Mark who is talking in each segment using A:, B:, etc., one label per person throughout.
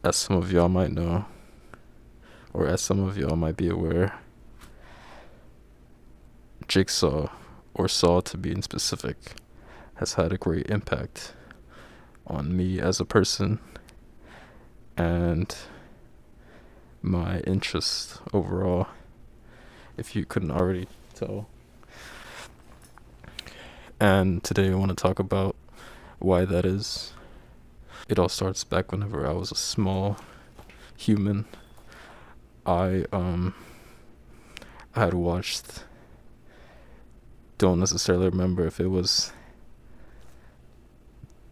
A: As some of y'all might know, or as some of y'all might be aware, Jigsaw, or Saw to be in specific, has had a great impact on me as a person and my interest overall, if you couldn't already tell. And today I want to talk about why that is. It all starts back whenever I was a small human. I had watched, don't necessarily remember if it was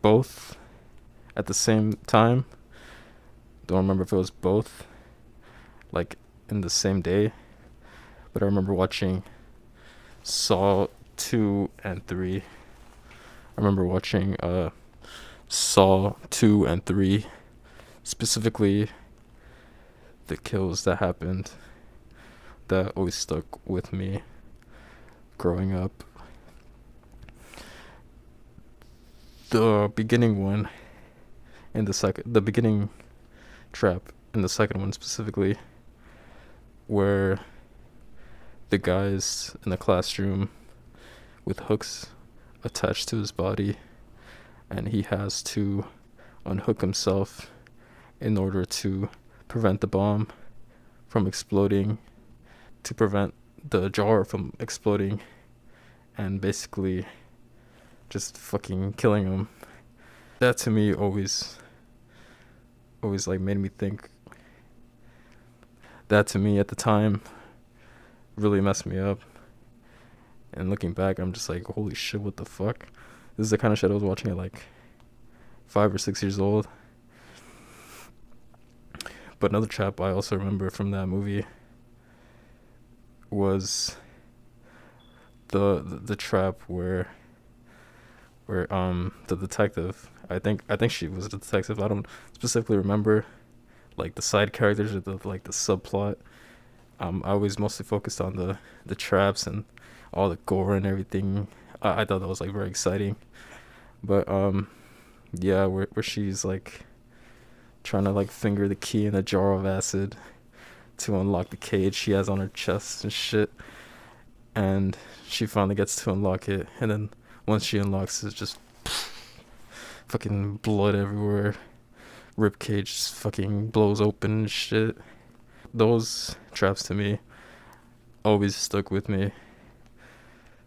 A: both at the same time. Don't remember if it was both like in the same day, but I remember watching Saw 2 and 3. I remember watching Saw 2 and 3, specifically the kills that happened that always stuck with me growing up. The beginning one and the beginning trap in the second one specifically, where the guy's in the classroom with hooks attached to his body and he has to unhook himself in order to prevent the bomb from exploding, to prevent the jar from exploding, and basically just fucking killing him. That to me always like made me think. That to me at the time really messed me up. And looking back, I'm just like, holy shit, what the fuck? This is the kind of shit I was watching at like 5 or 6 years old. But another trap I also remember from that movie was the trap where the detective, I think she was the detective. I don't specifically remember like the side characters or the subplot. I was mostly focused on the traps and all the gore and everything. I thought that was like very exciting. But yeah, where she's like trying to like finger the key in a jar of acid to unlock the cage she has on her chest and shit. And she finally gets to unlock it, and then once she unlocks it, just fucking blood everywhere. Rib cage just fucking blows open and shit. Those traps to me always stuck with me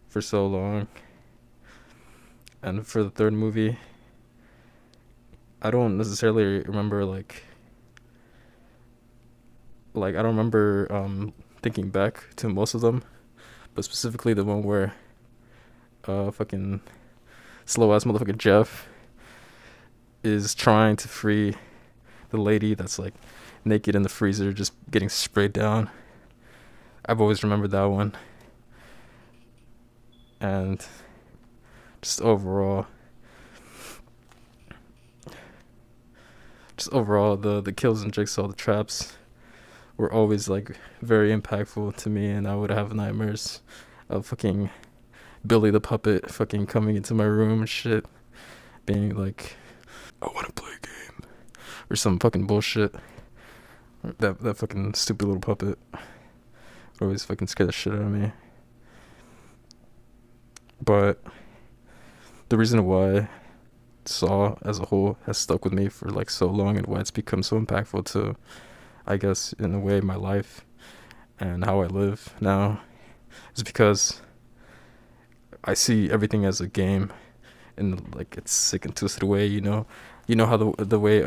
A: for so long. And for the third movie, I don't necessarily remember like I don't remember thinking back to most of them, but specifically the one where fucking slow ass motherfucker Jeff is trying to free the lady that's like naked in the freezer just getting sprayed down. I've always remembered that one. And just overall the kills in Jigsaw, the traps, were always like very impactful to me, and I would have nightmares of fucking Billy the puppet fucking coming into my room and shit, being like, I want to play a game or some fucking bullshit. That fucking stupid little puppet always fucking scared the shit out of me. But the reason why Saw as a whole has stuck with me for like so long, and why it's become so impactful to, I guess, in a way, my life and how I live now, is because I see everything as a game in like its sick and twisted way. You know how the way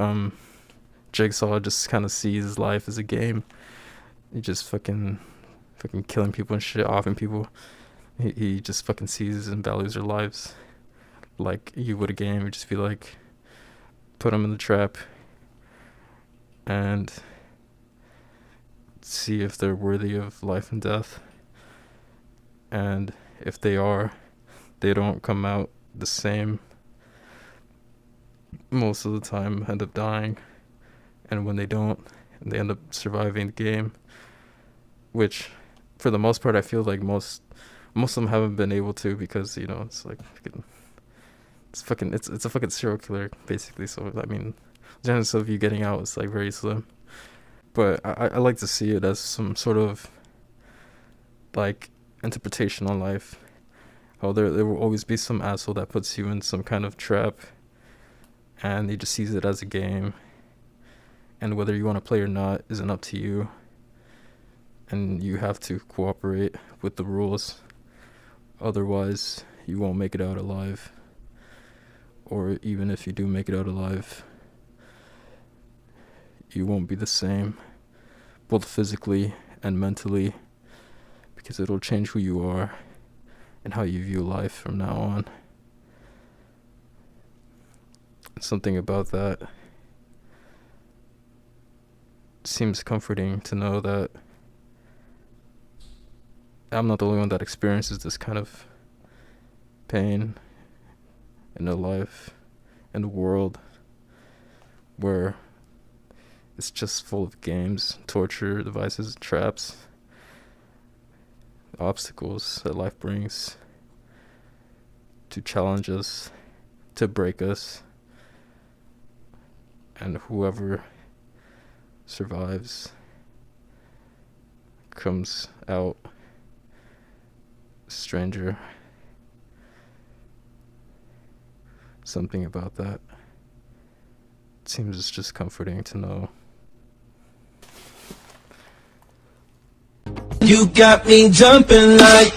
A: Jigsaw just kind of sees life as a game. He just fucking killing people and shit, offing people. He just fucking sees and values their lives like you would a game. You just be like, put them in the trap and see if they're worthy of life and death. And if they are, they don't come out the same. Most of the time end up dying. And when they don't, they end up surviving the game, which for the most part I feel like most of them haven't been able to, because it's like it's a fucking serial killer basically. So I mean, chance of you getting out is like very slim. But I like to see it as some sort of like interpretation on life. How there will always be some asshole that puts you in some kind of trap, and he just sees it as a game, and whether you want to play or not isn't up to you, and you have to cooperate with the rules, otherwise you won't make it out alive. Or even if you do make it out alive, you won't be the same, both physically and mentally, because it'll change who you are and how you view life from now on. Something about that seems comforting, to know that I'm not the only one that experiences this kind of pain in a life, in a world where it's just full of games, torture, devices, traps, obstacles that life brings to challenge us, to break us, and whoever survives comes out stranger. Something about that seems just comforting to know.
B: You got me jumping like